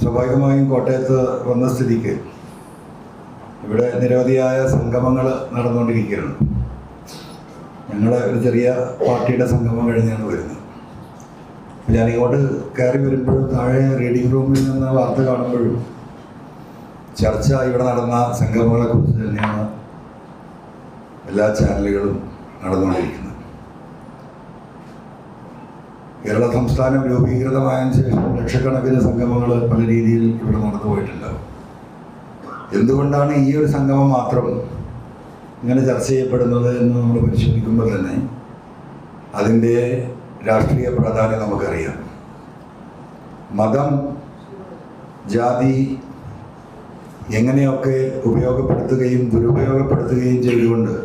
സ്വാഭാവികമായും കോട്ടയത്ത് വന്ന സ്ഥിതിക്ക് ഇവിടെ നിരവധിയായ സംഗമങ്ങൾ നടന്നുകൊണ്ടിരിക്കുകയാണ്. ഞങ്ങളുടെ ഒരു ചെറിയ പാർട്ടിയുടെ സംഗമം കഴിഞ്ഞാണ് വരുന്നത്. ഞാനിങ്ങോട്ട് കയറി വരുമ്പോഴും താഴെ റീഡിംഗ് റൂമിൽ നിന്ന് വാർത്ത കാണുമ്പോഴും ചർച്ച ഇവിടെ നടന്ന സംഗമങ്ങളെക്കുറിച്ച് തന്നെയാണ് എല്ലാ ചാനലുകളും നടന്നുകൊണ്ടിരിക്കുന്നത്. കേരള സംസ്ഥാനം രൂപീകൃതമായതിനു ശേഷം ലക്ഷക്കണക്കിന് സംഗമങ്ങൾ പല രീതിയിൽ ഇവിടെ നടന്നു പോയിട്ടുണ്ടാവും. എന്തുകൊണ്ടാണ് ഈ ഒരു സംഗമം മാത്രം ഇങ്ങനെ ചർച്ച ചെയ്യപ്പെടുന്നത് എന്ന് നമ്മൾ പരിശോധിക്കുമ്പോൾ തന്നെ അതിൻ്റെ രാഷ്ട്രീയ പ്രാധാന്യം നമുക്കറിയാം. മതം, ജാതി എങ്ങനെയൊക്കെ ഉപയോഗപ്പെടുത്തുകയും ദുരുപയോഗപ്പെടുത്തുകയും ചെയ്തുകൊണ്ട്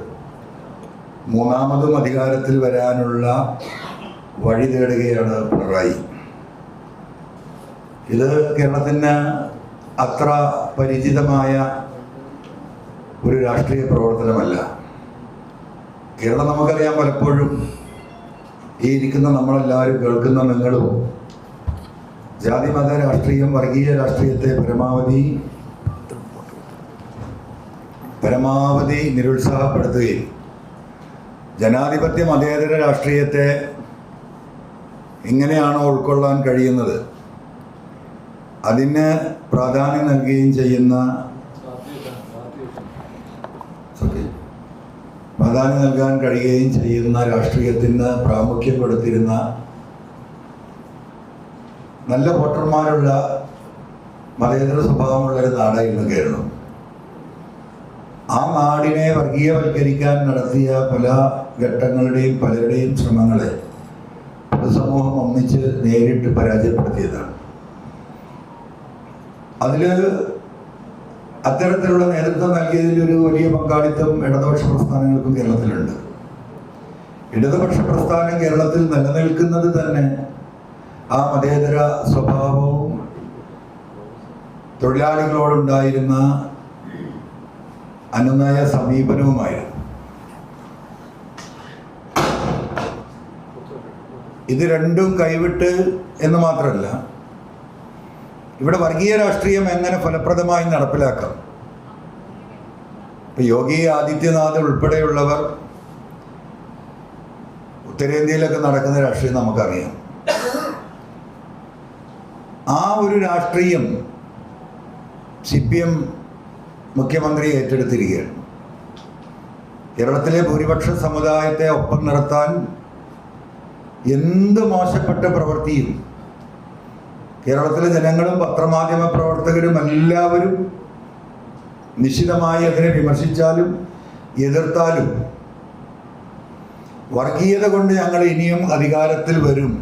മൂന്നാമതും അധികാരത്തിൽ വരാനുള്ള വഴി തേടുകയാണ് പിണറായി. ഇത് കേരളത്തിന് അത്ര പരിചിതമായ ഒരു രാഷ്ട്രീയ പ്രവർത്തനമല്ല. കേരളം നമുക്കറിയാം, പലപ്പോഴും ഈ ഇരിക്കുന്ന നമ്മളെല്ലാവരും കേൾക്കുന്ന നിങ്ങളും ജാതി മത രാഷ്ട്രീയം, വർഗീയ രാഷ്ട്രീയത്തെ പരമാവധി നിരുത്സാഹപ്പെടുത്തുകയും ജനാധിപത്യ മതേതര രാഷ്ട്രീയത്തെ എങ്ങനെയാണോ ഉൾക്കൊള്ളാൻ കഴിയുന്നത് അതിന് പ്രാധാന്യം നൽകുകയും ചെയ്യുന്ന പ്രാധാന്യം നൽകാൻ കഴിയുകയും ചെയ്യുന്ന രാഷ്ട്രീയത്തിന് പ്രാമുഖ്യം കൊടുത്തിരുന്ന നല്ല വോട്ടർമാരുള്ള മതേതര സ്വഭാവമുള്ളൊരു നാടായിരുന്നു കേരളം. ആ നാടിനെ വർഗീയവൽക്കരിക്കാൻ നടത്തിയ പല ഘട്ടങ്ങളുടെയും പലരുടെയും ശ്രമങ്ങളെ പൊതുസമൂഹം ഒന്നിച്ച് നേരിട്ട് പരാജയപ്പെടുത്തിയതാണ്. അതിൽ അത്തരത്തിലുള്ള നേതൃത്വം നൽകിയതിൽ ഒരു വലിയ പങ്കാളിത്തം ഇടതുപക്ഷ പ്രസ്ഥാനങ്ങൾക്കും കേരളത്തിലുണ്ട്. ഇടതുപക്ഷ പ്രസ്ഥാനം കേരളത്തിൽ നിലനിൽക്കുന്നത് തന്നെ ആ മതേതര സ്വഭാവവും തൊഴിലാളികളോടുണ്ടായിരുന്ന അനുനയ സമീപനവുമായിരുന്നു. ഇത് രണ്ടും കൈവിട്ട് എന്ന് മാത്രമല്ല, ഇവിടെ വർഗീയ രാഷ്ട്രീയം എങ്ങനെ ഫലപ്രദമായി നടപ്പിലാക്കാം. ഇപ്പം യോഗി ആദിത്യനാഥ് ഉൾപ്പെടെയുള്ളവർ ഉത്തരേന്ത്യയിലൊക്കെ നടക്കുന്ന രാഷ്ട്രീയം നമുക്കറിയാം. ആ ഒരു രാഷ്ട്രീയം CPM മുഖ്യമന്ത്രി ഏറ്റെടുത്തിരിക്കുകയാണ്. കേരളത്തിലെ ഭൂരിപക്ഷ സമുദായത്തെ ഒപ്പം നിർത്താൻ എന്ത് മോശപ്പെട്ട പ്രവൃത്തിയും കേരളത്തിലെ ജനങ്ങളും പത്രമാധ്യമ പ്രവർത്തകരും എല്ലാവരും നിശിതമായി അതിനെ വിമർശിച്ചാലും എതിർത്താലും വർഗീയത കൊണ്ട് ഞങ്ങൾ ഇനിയും അധികാരത്തിൽ വരും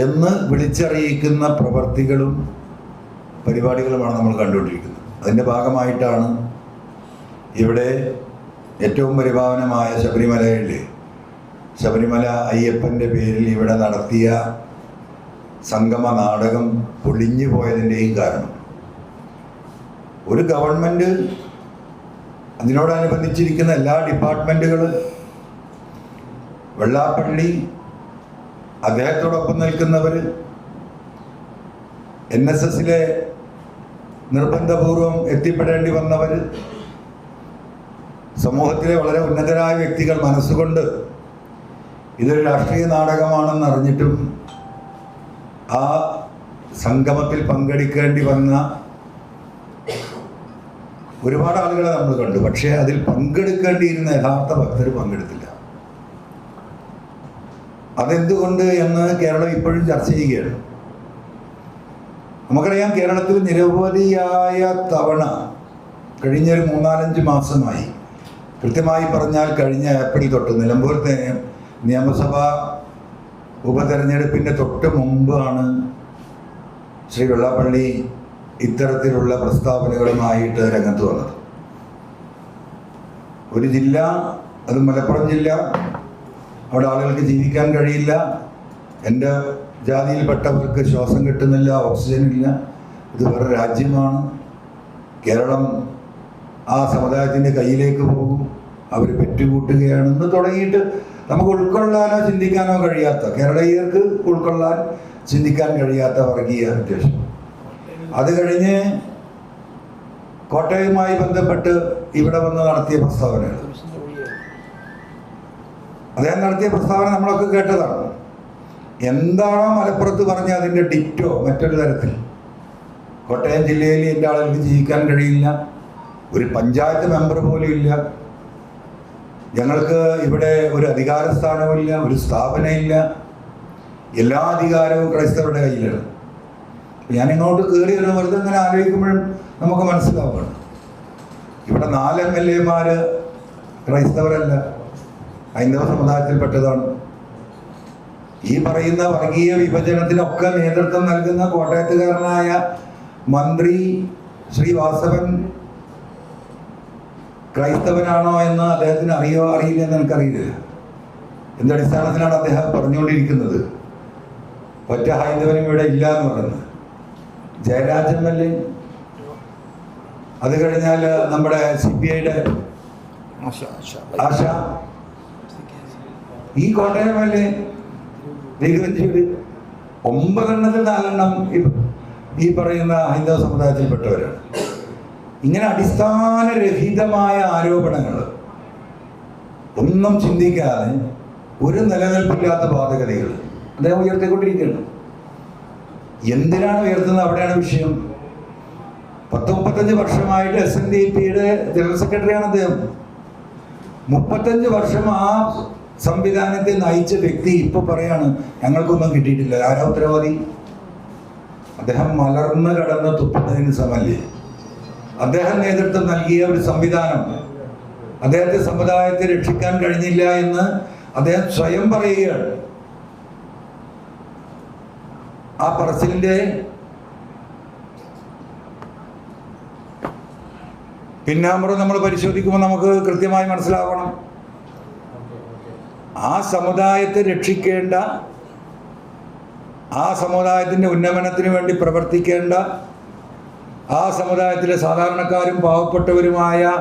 എന്ന് വിളിച്ചറിയിക്കുന്ന പ്രവർത്തികളും പരിപാടികളുമാണ് നമ്മൾ കണ്ടുകൊണ്ടിരിക്കുന്നത്. അതിൻ്റെ ഭാഗമായിട്ടാണ് ഇവിടെ ഏറ്റവും പരിപാവനമായ ശബരിമല അയ്യപ്പൻ്റെ പേരിൽ ഇവിടെ നടത്തിയ സംഗമ നാടകം പൊളിഞ്ഞു പോയതിൻ്റെയും കാരണം. ഒരു ഗവൺമെൻറ്, അതിനോടനുബന്ധിച്ചിരിക്കുന്ന എല്ലാ ഡിപ്പാർട്ട്മെൻറ്റുകൾ, വെള്ളാപ്പള്ളി, അദ്ദേഹത്തോടൊപ്പം നിൽക്കുന്നവർ, NSSലെ നിർബന്ധപൂർവം എത്തിപ്പെടേണ്ടി വന്നവർ, സമൂഹത്തിലെ വളരെ ഉന്നതരായ വ്യക്തികൾ മനസ്സുകൊണ്ട് ഇതൊരു രാഷ്ട്രീയ നാടകമാണെന്ന് അറിഞ്ഞിട്ടും ആ സംഗമത്തിൽ പങ്കെടുക്കേണ്ടി വന്ന ഒരുപാട് ആളുകളെ നമ്മൾ കണ്ടു. പക്ഷേ അതിൽ പങ്കെടുക്കേണ്ടിയിരുന്ന യഥാർത്ഥ ഭക്തർ പങ്കെടുത്തില്ല. അതെന്തുകൊണ്ട് എന്ന് കേരളം ഇപ്പോഴും ചർച്ച ചെയ്യുകയാണ്. നമുക്കറിയാം, കേരളത്തിൽ നിരവധിയായ തവണ കഴിഞ്ഞൊരു 3-4 മാസമായി, കൃത്യമായി പറഞ്ഞാൽ കഴിഞ്ഞ ഏപ്രിൽ തൊട്ട് നിലമ്പൂർ നിയമസഭാ ഉപതെരഞ്ഞെടുപ്പിൻ്റെ തൊട്ട് മുമ്പാണ് ശ്രീ വെള്ളാപ്പള്ളി ഇത്തരത്തിലുള്ള പ്രസ്താവനകളുമായിട്ട് രംഗത്ത് വന്നത്. ഒരു ജില്ല, അത് മലപ്പുറം ജില്ല, അവിടെ ആളുകൾക്ക് ജീവിക്കാൻ കഴിയില്ല, എൻ്റെ ജാതിയിൽപ്പെട്ടവർക്ക് ശ്വാസം കിട്ടുന്നില്ല, ഓക്സിജൻ ഇല്ല, ഇത് വേറെ രാജ്യമാണ്, കേരളം ആ സമുദായത്തിൻ്റെ കയ്യിലേക്ക് പോകും, അവർ പെറ്റുകൂട്ടുകയാണെന്ന് തുടങ്ങിയിട്ട് നമുക്ക് ഉൾക്കൊള്ളാനോ ചിന്തിക്കാനോ കഴിയാത്ത, കേരളീയർക്ക് ഉൾക്കൊള്ളാൻ ചിന്തിക്കാൻ കഴിയാത്ത വർഗീയ വിദ്വേഷം. അത് കഴിഞ്ഞ് കോട്ടയവുമായി ബന്ധപ്പെട്ട് ഇവിടെ വന്ന് നടത്തിയ പ്രസ്താവനകൾ, അദ്ദേഹം നടത്തിയ പ്രസ്താവന നമ്മളൊക്കെ കേട്ടതാണ്. എന്താണോ മലപ്പുറത്ത് പറഞ്ഞ അതിൻ്റെ ഡിറ്റോ മറ്റൊരു തരത്തിൽ. കോട്ടയം ജില്ലയിൽ എൻ്റെ ആളുകൾക്ക് ജീവിക്കാൻ കഴിയില്ല, ഒരു പഞ്ചായത്ത് മെമ്പർ പോലും ഇല്ല, ഞങ്ങൾക്ക് ഇവിടെ ഒരു അധികാര സ്ഥാനമില്ല, ഒരു സ്ഥാപനമില്ല, എല്ലാ അധികാരവും ക്രൈസ്തവരുടെ കയ്യിലാണ്. ഞാൻ ഇങ്ങോട്ട് കയറി വരുന്ന വെറുതെ ഇങ്ങനെ ആലോചിക്കുമ്പോഴും നമുക്ക് മനസ്സിലാവുകയാണ്, ഇവിടെ 4 MLA-മാർ ക്രൈസ്തവരല്ല, ഹൈന്ദവ സമുദായത്തിൽപ്പെട്ടതാണ്. ഈ പറയുന്ന വർഗീയ വിഭജനത്തിനൊക്കെ നേതൃത്വം നൽകുന്ന കോട്ടയത്തുകാരനായ മന്ത്രി ശ്രീ വാസവൻ ക്രൈസ്തവനാണോ എന്ന് അദ്ദേഹത്തിന് അറിയോ അറിയില്ല എന്ന് എനിക്കറിയില്ല. എന്തടിസ്ഥാനത്തിലാണ് അദ്ദേഹം പറഞ്ഞുകൊണ്ടിരിക്കുന്നത് ഒറ്റ ഹൈന്ദവനും ഇവിടെ ഇല്ല എന്ന് പറയുന്നത്? ജയരാജൻ MLA, അത് കഴിഞ്ഞാൽ നമ്മുടെ CPI-യുടെ ആശ, ഈ കോട്ടയം MLA തിരുവഞ്ചൂര്, 9 എണ്ണത്തിൽ 4 എണ്ണം ഈ പറയുന്ന ഹൈന്ദവ സമുദായത്തിൽപ്പെട്ടവരാണ്. ഇങ്ങനെ അടിസ്ഥാനരഹിതമായ ആരോപണങ്ങൾ, ഒന്നും ചിന്തിക്കാതെ ഒരു നിലനിൽപ്പില്ലാത്ത വാദഗതികൾ അദ്ദേഹം ഉയർത്തിക്കൊണ്ടിരിക്കുകയാണ്. എന്തിനാണ് ഉയർത്തുന്നത്? അവിടെയാണ് വിഷയം. 10-35 വർഷമായിട്ട് SNDP-യുടെ ജനറൽ സെക്രട്ടറിയാണ് അദ്ദേഹം. 35 വർഷം ആ സംവിധാനത്തെ നയിച്ച വ്യക്തി ഇപ്പോൾ പറയാണ് ഞങ്ങൾക്കൊന്നും കിട്ടിയിട്ടില്ല. ആരാ ഉത്തരവാദി? അദ്ദേഹം മലർന്ന് കടന്ന് തുപ്പുന്നതിന് സമല്ലേ? അദ്ദേഹം നേതൃത്വം നൽകിയ ഒരു സംവിധാനം, അദ്ദേഹത്തെ സമുദായത്തെ രക്ഷിക്കാൻ കഴിഞ്ഞില്ല എന്ന് അദ്ദേഹം സ്വയം പറയുകയാണ്. ആ പറച്ചിലിന്റെ പിന്നാമ്പുറം നമ്മൾ പരിശോധിക്കുമ്പോൾ നമുക്ക് കൃത്യമായി മനസ്സിലാവണം. ആ സമുദായത്തെ രക്ഷിക്കേണ്ട, ആ സമുദായത്തിൻ്റെ ഉന്നമനത്തിന് വേണ്ടി പ്രവർത്തിക്കേണ്ട, ആ സമുദായത്തിലെ സാധാരണക്കാരും പാവപ്പെട്ടവരുമായ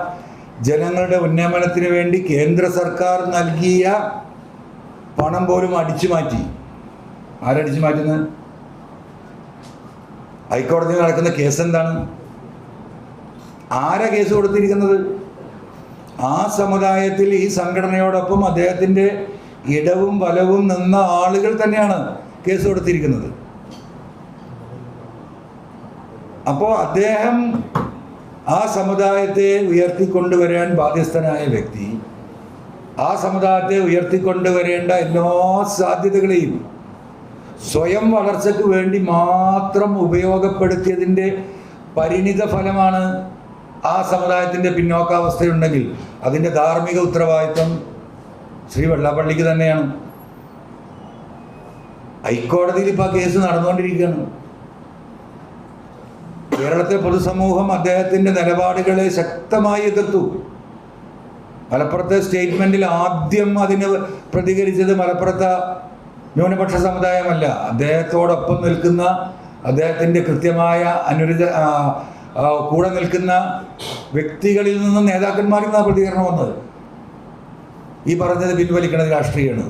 ജനങ്ങളുടെ ഉന്നമനത്തിന് വേണ്ടി കേന്ദ്ര സർക്കാർ നൽകിയ പണം പോലും അടിച്ചു മാറ്റി. ആരടിച്ചു മാറ്റുന്നത്? ഹൈക്കോടതിയിൽ നടക്കുന്ന കേസ് എന്താണ്? ആരാ കേസ് കൊടുത്തിരിക്കുന്നത്? ആ സമുദായത്തിൽ ഈ സംഘടനയോടൊപ്പം അദ്ദേഹത്തിൻ്റെ ഇടവും വലവും നിന്ന ആളുകൾ തന്നെയാണ് കേസ് കൊടുത്തിരിക്കുന്നത്. അപ്പോൾ അദ്ദേഹം ആ സമുദായത്തെ ഉയർത്തിക്കൊണ്ടുവരാൻ ബാധ്യസ്ഥനായ വ്യക്തി, ആ സമുദായത്തെ ഉയർത്തിക്കൊണ്ടുവരേണ്ട എല്ലാ സാധ്യതകളെയും സ്വയം വളർച്ചയ്ക്ക് വേണ്ടി മാത്രം ഉപയോഗപ്പെടുത്തിയതിൻ്റെ പരിണിത ഫലമാണ് ആ സമുദായത്തിൻ്റെ പിന്നോക്കാവസ്ഥയുണ്ടെങ്കിൽ അതിൻ്റെ ധാർമ്മിക ഉത്തരവാദിത്വം ശ്രീ വെള്ളാപ്പള്ളിക്ക് തന്നെയാണ്. ഹൈക്കോടതിയിൽ ഇപ്പോൾ ആ കേസ് നടന്നുകൊണ്ടിരിക്കുകയാണ്. കേരളത്തിലെ പൊതുസമൂഹം അദ്ദേഹത്തിൻ്റെ നിലപാടുകളെ ശക്തമായി എതിർത്തു. മലപ്പുറത്തെ സ്റ്റേറ്റ്മെൻറ്റിൽ ആദ്യം അതിന് പ്രതികരിച്ചത് മലപ്പുറത്തെ ന്യൂനപക്ഷ സമുദായമല്ല, അദ്ദേഹത്തോടൊപ്പം നിൽക്കുന്ന, അദ്ദേഹത്തിൻ്റെ കൃത്യമായ കൂടെ നിൽക്കുന്ന വ്യക്തികളിൽ നിന്നും നേതാക്കന്മാരിൽ നിന്നാണ് പ്രതികരണം വന്നത്. ഈ പറഞ്ഞത് പിൻവലിക്കണത് രാഷ്ട്രീയമാണ്.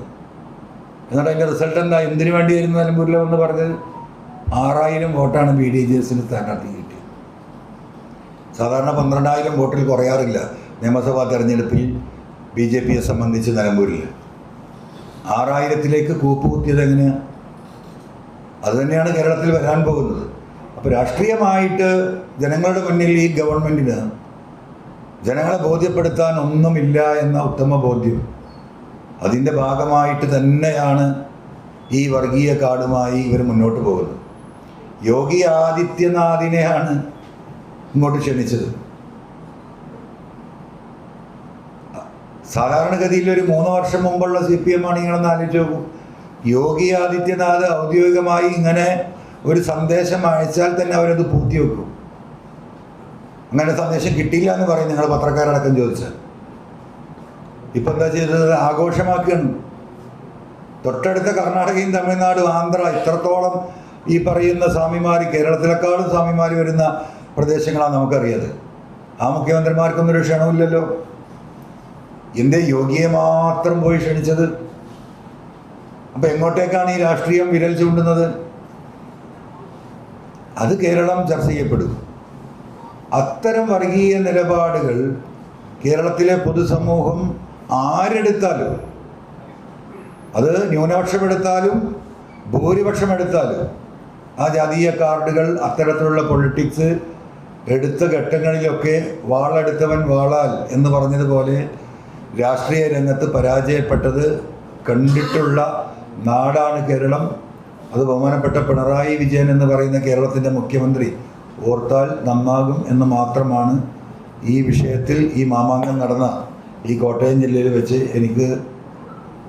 എന്നിട്ട് അതിൻ്റെ റിസൾട്ട് എന്താ? എന്തിനു വേണ്ടിയായിരുന്നു നിലമ്പൂരിലെന്ന് പറഞ്ഞത്? 6000 വോട്ടാണ് BDJS-ന് സ്ഥാനാർത്ഥി കിട്ടിയത്. സാധാരണ 12,000 വോട്ടിൽ കുറയാറില്ല നിയമസഭാ തെരഞ്ഞെടുപ്പിൽ BJP-യെ സംബന്ധിച്ച് നിലമ്പൂരിൽ. 6000-ലേക്ക് കൂപ്പുകുത്തിയത് എങ്ങനെയാണ്? അതുതന്നെയാണ് കേരളത്തിൽ വരാൻ പോകുന്നത്. അപ്പോൾ രാഷ്ട്രീയമായിട്ട് ജനങ്ങളുടെ മുന്നിൽ ഈ ഗവൺമെൻറ്റിന് ജനങ്ങളെ ബോധ്യപ്പെടുത്താൻ ഒന്നുമില്ല എന്ന ഉത്തമ ബോധ്യം, അതിൻ്റെ ഭാഗമായിട്ട് തന്നെയാണ് ഈ വർഗീയ കാർഡുമായി ഇവർ മുന്നോട്ട് പോകുന്നത്. യോഗി ആദിത്യനാഥിനെയാണ് ഇങ്ങോട്ട് ക്ഷണിച്ചത്. സാധാരണഗതിയിൽ ഒരു 3 വർഷം മുമ്പുള്ള CPM ആണ്. നിങ്ങളൊന്ന് ആലോചിച്ച് നോക്കൂ. യോഗി ആദിത്യനാഥ് ഔദ്യോഗികമായി ഇങ്ങനെ ഒരു സന്ദേശം അയച്ചാൽ തന്നെ അവരത് പൂർത്തിവെക്കും. അങ്ങനെ സന്ദേശം കിട്ടിയില്ല എന്ന് പറയും നിങ്ങൾ പത്രക്കാരടക്കം ചോദിച്ചാൽ. ഇപ്പം എന്താ ചെയ്തത്? ആഘോഷമാക്കുകയാണ്. തൊട്ടടുത്ത കർണാടകയും തമിഴ്നാടും ആന്ധ്ര, ഇത്രത്തോളം ഈ പറയുന്ന സ്വാമിമാർ, കേരളത്തിലെക്കാളും സ്വാമിമാർ വരുന്ന പ്രദേശങ്ങളാണ് നമുക്കറിയാത്. ആ മുഖ്യമന്ത്രിമാർക്കൊന്നൊരു ക്ഷണമില്ലല്ലോ. എന്തേ യോഗിയെ മാത്രം പോയി ക്ഷണിച്ചത്? അപ്പം എങ്ങോട്ടേക്കാണ് ഈ രാഷ്ട്രീയം വിരൽ ചൂണ്ടുന്നത്? അത് കേരളം ചർച്ച ചെയ്യപ്പെടും. അത്തരം വർഗീയ നിലപാടുകൾ കേരളത്തിലെ പൊതുസമൂഹം ആരെടുത്താലും, അത് ന്യൂനപക്ഷമെടുത്താലും ഭൂരിപക്ഷമെടുത്താലും, ആ ജാതീയ കാർഡുകൾ അത്തരത്തിലുള്ള പൊളിറ്റിക്സ് എടുത്ത ഘട്ടങ്ങളിലൊക്കെ വാളെടുത്തവൻ വാളാൽ എന്ന് പറഞ്ഞതുപോലെ രാഷ്ട്രീയ രംഗത്ത് പരാജയപ്പെട്ടത് കണ്ടിട്ടുള്ള നാടാണ് കേരളം. അത് ബഹുമാനപ്പെട്ട പിണറായി വിജയൻ എന്ന് പറയുന്ന കേരളത്തിൻ്റെ മുഖ്യമന്ത്രി ഓർത്താൽ നന്നാകും എന്ന് മാത്രമാണ് ഈ വിഷയത്തിൽ, ഈ മാമാങ്കം നടന്ന ഈ കോട്ടയം ജില്ലയിൽ വെച്ച് എനിക്ക്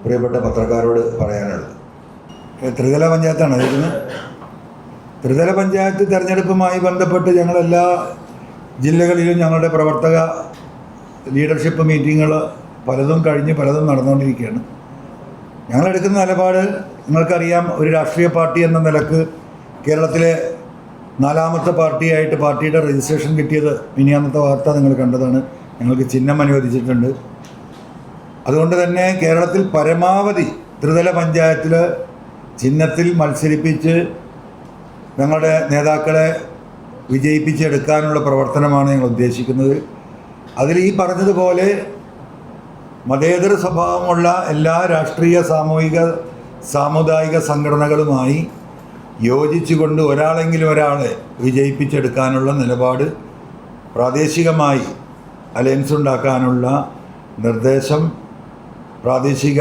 പ്രിയപ്പെട്ട പത്രക്കാരോട് പറയാനുള്ളത്. ത്രിതല പഞ്ചായത്താണ് ഇതിന്. ത്രിതല പഞ്ചായത്ത് തിരഞ്ഞെടുപ്പുമായി ബന്ധപ്പെട്ട് ഞങ്ങളെല്ലാ ജില്ലകളിലും ഞങ്ങളുടെ പ്രവർത്തക ലീഡർഷിപ്പ് മീറ്റിങ്ങുകൾ പലതും കഴിഞ്ഞ് പലതും നടന്നുകൊണ്ടിരിക്കുകയാണ്. ഞങ്ങളെടുക്കുന്ന നിലപാട് നിങ്ങൾക്കറിയാം. ഒരു രാഷ്ട്രീയ പാർട്ടി എന്ന നിലക്ക് കേരളത്തിലെ 4ാമത്തെ പാർട്ടിയായിട്ട് പാർട്ടിയുടെ രജിസ്ട്രേഷൻ കിട്ടിയത് മിനിയാന്നത്തെ വാർത്ത നിങ്ങൾ കണ്ടതാണ്. ഞങ്ങൾക്ക് ചിഹ്നം അനുവദിച്ചിട്ടുണ്ട്. അതുകൊണ്ട് തന്നെ കേരളത്തിൽ പരമാവധി ത്രിതല പഞ്ചായത്തിൽ ചിഹ്നത്തിൽ മത്സരിപ്പിച്ച് ഞങ്ങളുടെ നേതാക്കളെ വിജയിപ്പിച്ചെടുക്കാനുള്ള പ്രവർത്തനമാണ് ഞങ്ങൾ ഉദ്ദേശിക്കുന്നത്. അതിൽ ഈ പറഞ്ഞതുപോലെ മതേതര സ്വഭാവമുള്ള എല്ലാ രാഷ്ട്രീയ സാമുദായിക സംഘടനകളുമായി യോജിച്ചുകൊണ്ട് ഒരാളെ വിജയിപ്പിച്ചെടുക്കാനുള്ള നിലപാട്, പ്രാദേശികമായി അലയൻസ് ഉണ്ടാക്കാനുള്ള നിർദ്ദേശം പ്രാദേശിക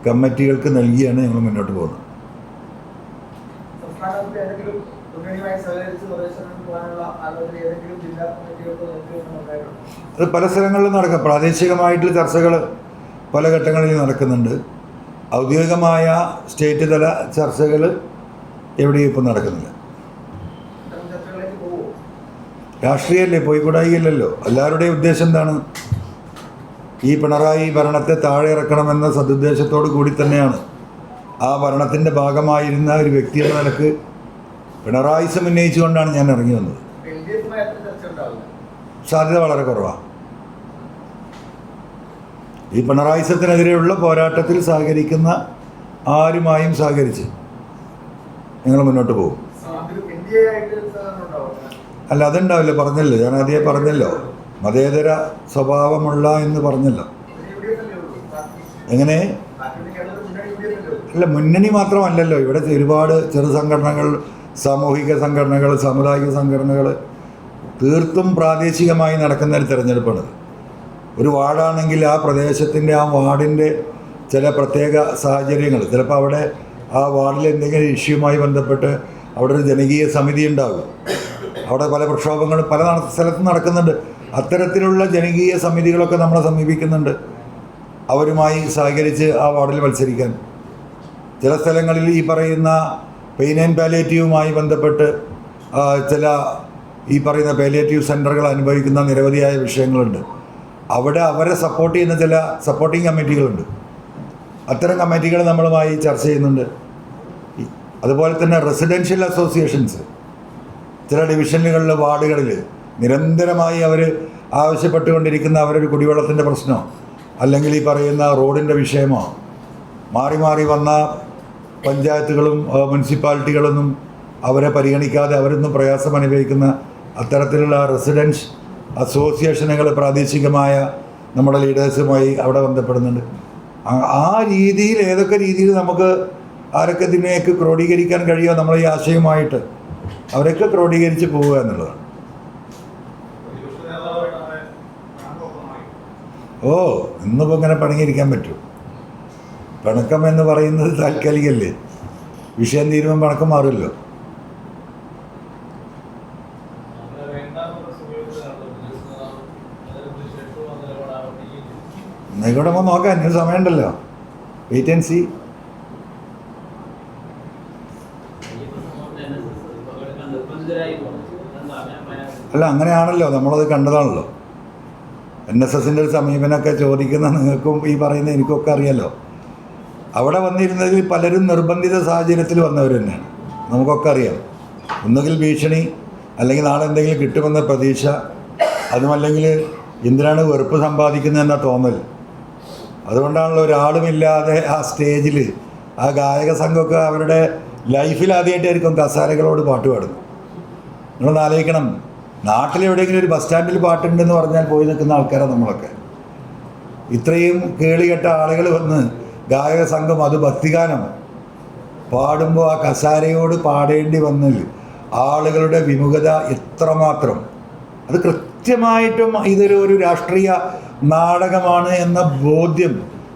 കമ്മിറ്റികൾക്ക് നൽകിയാണ് ഞങ്ങൾ മുന്നോട്ട് പോകുന്നത്. അത് പല സ്ഥലങ്ങളിലും നടക്കാം. പ്രാദേശികമായിട്ടുള്ള ചർച്ചകൾ പല ഘട്ടങ്ങളിൽ നടക്കുന്നുണ്ട്. ഔദ്യോഗികമായ സ്റ്റേറ്റ് തല ചർച്ചകൾ എവിടെയും ഇപ്പം നടക്കുന്നില്ല. രാഷ്ട്രീയമല്ലേ, പോയിക്കൂടായില്ലല്ലോ. എല്ലാവരുടെയും ഉദ്ദേശം എന്താണ്? ഈ പിണറായി ഭരണത്തെ താഴെ ഇറക്കണമെന്ന സദുദ്ദേശത്തോടു കൂടി തന്നെയാണ് ആ ഭരണത്തിൻ്റെ ഭാഗമായിരുന്ന ഒരു വ്യക്തി എന്ന നിലക്ക് പിണറായിസം ഉന്നയിച്ചുകൊണ്ടാണ് ഞാൻ ഇറങ്ങി വന്നത്. സാധ്യത വളരെ കുറവാണ്. ഈ പിണറായിസത്തിനെതിരെയുള്ള പോരാട്ടത്തിൽ സഹകരിക്കുന്ന ആരുമായും സഹകരിച്ച് ഞങ്ങൾ മുന്നോട്ട് പോകും. അല്ല, അതുണ്ടാവില്ല. പറഞ്ഞല്ലോ, ഞാൻ ആദ്യമേ പറഞ്ഞല്ലോ, മതേതര സ്വഭാവമുള്ള എന്ന് പറഞ്ഞല്ലോ. എങ്ങനെ? അല്ല, മുന്നണി മാത്രമല്ലല്ലോ. ഇവിടെ ഒരുപാട് ചെറു സംഘടനകൾ, സാമൂഹിക സംഘടനകൾ, സാമുദായിക സംഘടനകൾ, തീർത്തും പ്രാദേശികമായി നടക്കുന്ന ഒരു തിരഞ്ഞെടുപ്പാണ്. ഒരു വാർഡാണെങ്കിൽ ആ പ്രദേശത്തിൻ്റെ, ആ വാർഡിൻ്റെ ചില പ്രത്യേക സാഹചര്യങ്ങൾ, ചിലപ്പോൾ അവിടെ ആ വാർഡിൽ എന്തെങ്കിലും ഇഷ്യൂമായി ബന്ധപ്പെട്ട് അവിടെ ഒരു ജനകീയ സമിതി ഉണ്ടാകും. അവിടെ പല പ്രക്ഷോഭങ്ങളും പല സ്ഥലത്തും നടക്കുന്നുണ്ട്. അത്തരത്തിലുള്ള ജനകീയ സമിതികളൊക്കെ നമ്മളെ സമീപിക്കുന്നുണ്ട്, അവരുമായി സഹകരിച്ച് ആ വാർഡിൽ മത്സരിക്കാൻ. ചില സ്ഥലങ്ങളിൽ ഈ പറയുന്ന പെയിൻ ആൻഡ് പാലിയേറ്റീവുമായി ബന്ധപ്പെട്ട് ചില ഈ പറയുന്ന പാലിയേറ്റീവ് സെൻ്ററുകൾ അനുഭവിക്കുന്ന നിരവധിയായ വിഷയങ്ങളുണ്ട്. അവിടെ അവരെ സപ്പോർട്ട് ചെയ്യുന്ന ചില സപ്പോർട്ടിങ് കമ്മിറ്റികളുണ്ട്. അത്തരം കമ്മിറ്റികൾ നമ്മളുമായി ചർച്ച ചെയ്യുന്നുണ്ട്. അതുപോലെ തന്നെ റെസിഡൻഷ്യൽ അസോസിയേഷൻസ് ചില ഡിവിഷനുകളിൽ, വാർഡുകളിൽ നിരന്തരമായി അവർ ആവശ്യപ്പെട്ടുകൊണ്ടിരിക്കുന്ന അവരൊരു കുടിവെള്ളത്തിൻ്റെ പ്രശ്നമോ അല്ലെങ്കിൽ ഈ പറയുന്ന റോഡിൻ്റെ വിഷയമോ, മാറി മാറി വന്ന പഞ്ചായത്തുകളും മുനിസിപ്പാലിറ്റികളൊന്നും അവരെ പരിഗണിക്കാതെ അവരൊന്നും പ്രയാസം അനുഭവിക്കുന്ന അത്തരത്തിലുള്ള റെസിഡൻസ് അസോസിയേഷനുകൾ പ്രാദേശികമായ നമ്മുടെ ലീഡേഴ്സുമായി അവിടെ ബന്ധപ്പെടുന്നുണ്ട്. ആ രീതിയിൽ, ഏതൊക്കെ രീതിയിൽ നമുക്ക് ആരൊക്കെ ഇതിനെയൊക്കെ ക്രോഡീകരിക്കാൻ കഴിയുമോ നമ്മളെ ഈ ആശയവുമായിട്ട് അവരൊക്കെ ക്രോഡീകരിച്ച് പോവുക എന്നുള്ളതാണ്. ഓ, ഇന്നിപ്പോൾ ഇങ്ങനെ പണങ്ങിയിരിക്കാൻ പറ്റും? പിണക്കം എന്ന് പറയുന്നത് താൽക്കാലികല്ലേ. വിഷയം തീരുമ്പോൾ പിണക്കം മാറുമല്ലോ. ഇവിടെ നോക്കാം, ഇനി സമയമുണ്ടല്ലോ. Wait and see. അല്ല, അങ്ങനെയാണല്ലോ, നമ്മളത് കണ്ടതാണല്ലോ. NSSൻ്റെ ഒരു സമീപനമൊക്കെ ചോദിക്കുന്ന നിങ്ങൾക്കും ഈ പറയുന്ന എനിക്കൊക്കെ അറിയാലോ. അവിടെ വന്നിരുന്നതിൽ പലരും നിർബന്ധിത സാഹചര്യത്തിൽ വന്നവർ തന്നെയാണ്. നമുക്കൊക്കെ അറിയാം. ഒന്നുകിൽ ഭീഷണി, അല്ലെങ്കിൽ നാളെ എന്തെങ്കിലും കിട്ടുമെന്ന പ്രതീക്ഷ, അതുമല്ലെങ്കിൽ എന്തിനാണ് വെറുപ്പ് സമ്പാദിക്കുന്നതെന്ന തോന്നൽ. അതുകൊണ്ടാണല്ലോ ഒരാളുമില്ലാതെ ആ സ്റ്റേജിൽ ആ ഗായക സംഘമൊക്കെ അവരുടെ ലൈഫിൽ ആദ്യമായിട്ടായിരിക്കും കസാരകളോട് പാട്ട് പാടുന്നത്. നിങ്ങളൊന്ന് ആലോചിക്കണം, നാട്ടിലെവിടെയെങ്കിലും ഒരു ബസ് സ്റ്റാൻഡിൽ പാട്ടുണ്ടെന്ന് പറഞ്ഞാൽ പോയി നിൽക്കുന്ന ആൾക്കാരാണ് നമ്മളൊക്കെ. ഇത്രയും കേളികെട്ട ആളുകൾ വന്ന് ഗായക സംഘം, അത് ഭക്തിഗാനം പാടുമ്പോൾ ആ കസാരയോട് പാടേണ്ടി വന്നതിൽ ആളുകളുടെ വിമുഖത എത്രമാത്രം. അത് കൃത്യമായിട്ടും ഇതൊരു രാഷ്ട്രീയ നാടകമാണ് എന്ന ബോധ്യം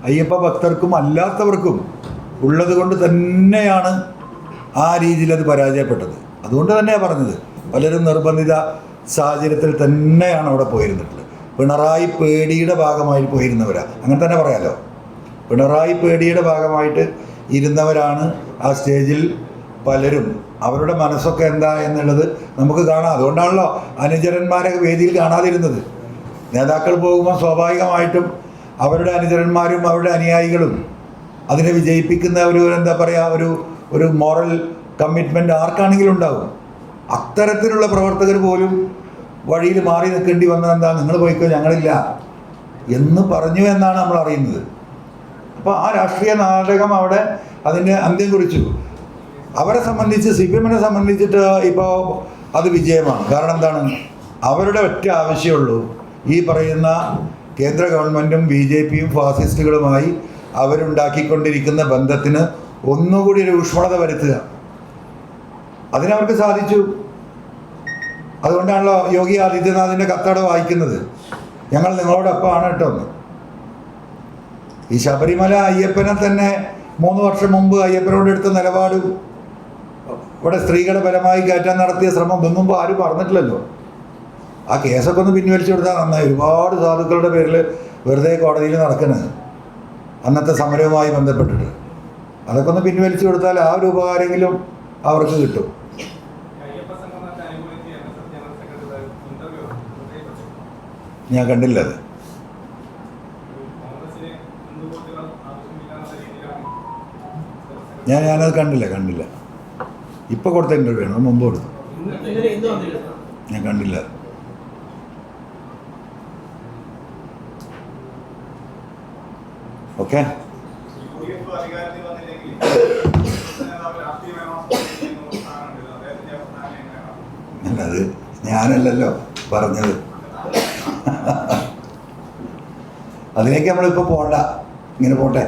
അയ്യപ്പ ഭക്തർക്കും അല്ലാത്തവർക്കും ഉള്ളത് കൊണ്ട് തന്നെയാണ് ആ രീതിയിൽ അത് പരാജയപ്പെട്ടത്. അതുകൊണ്ട് തന്നെയാണ് പറഞ്ഞത്, പലരും നിർബന്ധിത സാഹചര്യത്തിൽ തന്നെയാണ് അവിടെ പോയിരുന്നിട്ടുള്ളത്. പിണറായി പേടിയുടെ ഭാഗമായി പോയിരുന്നവരാണ്, അങ്ങനെ തന്നെ പറയാമല്ലോ. പിണറായി പേടിയുടെ ഭാഗമായിട്ട് ഇരുന്നവരാണ് ആ സ്റ്റേജിൽ പലരും. അവരുടെ മനസ്സൊക്കെ എന്താ എന്നുള്ളത് നമുക്ക് കാണാം. അതുകൊണ്ടാണല്ലോ അനുചരന്മാരെ വേദിയിൽ കാണാതിരുന്നത്. നേതാക്കൾ പോകുമ്പോൾ സ്വാഭാവികമായിട്ടും അവരുടെ അനുചരന്മാരും അവരുടെ അനുയായികളും അതിനെ വിജയിപ്പിക്കുന്ന എന്താ പറയുക, ഒരു മോറൽ കമ്മിറ്റ്മെൻ്റ് ആർക്കാണെങ്കിലും ഉണ്ടാകും. അത്തരത്തിലുള്ള പ്രവർത്തകർ പോലും വഴിയിൽ മാറി നിൽക്കേണ്ടി വന്നത് എന്താ, നിങ്ങൾ പോയിക്കോ ഞങ്ങളില്ല എന്ന് പറഞ്ഞു എന്നാണ് നമ്മൾ അറിയുന്നത്. അപ്പോൾ ആ രാഷ്ട്രീയ നാടകം അവിടെ അതിൻ്റെ അന്ത്യം കുറിച്ചു. അവരെ സംബന്ധിച്ച്, CPM-നെ സംബന്ധിച്ചിട്ട് ഇപ്പോൾ അത് വിജയമാണ്. കാരണം എന്താണ്, അവരുടെ ഒറ്റ ആവശ്യമുള്ളൂ, ഈ പറയുന്ന കേന്ദ്ര ഗവൺമെൻറ്റും BJP-യും ഫാസിസ്റ്റുകളുമായി അവരുണ്ടാക്കിക്കൊണ്ടിരിക്കുന്ന ബന്ധത്തിന് ഒന്നുകൂടി ഒരു ഊഷ്മളത വരുത്തുക. അതിനവർക്ക് സാധിച്ചു. അതുകൊണ്ടാണല്ലോ യോഗി ആദിത്യനാഥിൻ്റെ കത്തട വായിക്കുന്നത്, ഞങ്ങൾ നിങ്ങളോടൊപ്പമാണ് കേട്ടോ എന്ന്. ഈ ശബരിമല അയ്യപ്പനെ തന്നെ 3 വർഷം മുമ്പ് അയ്യപ്പനോട് എടുത്ത നിലപാടും ഇവിടെ സ്ത്രീകളെ ബലമായി കയറ്റാൻ നടത്തിയ ശ്രമം ഇതൊന്നും ആരും പറഞ്ഞിട്ടില്ലല്ലോ. ആ കേസൊക്കെ ഒന്ന് പിൻവലിച്ചു കൊടുത്താൽ നന്നായി. ഒരുപാട് സാധുക്കളുടെ പേരിൽ വെറുതെ കോടതിയിൽ നടക്കുന്നത് അന്നത്തെ സമരവുമായി ബന്ധപ്പെട്ടിട്ട്. അതൊക്കെ ഒന്ന് പിൻവലിച്ചു കൊടുത്താൽ ആ ഒരു ഉപകാരമെങ്കിലും അവർക്ക് കിട്ടും. ഞാൻ കണ്ടില്ല അത്. ഞാനത് കണ്ടില്ല. ഇപ്പോൾ കൊടുത്ത ഇൻ്റർവ്യൂ ആണ്, മുമ്പ് കൊടുത്തു. ഞാൻ കണ്ടില്ല. ഓക്കെ, അത് ഞാനല്ലല്ലോ പറഞ്ഞത്. അതിലേക്ക് നമ്മളിപ്പോൾ പോണ്ട, ഇങ്ങനെ പോട്ടെ.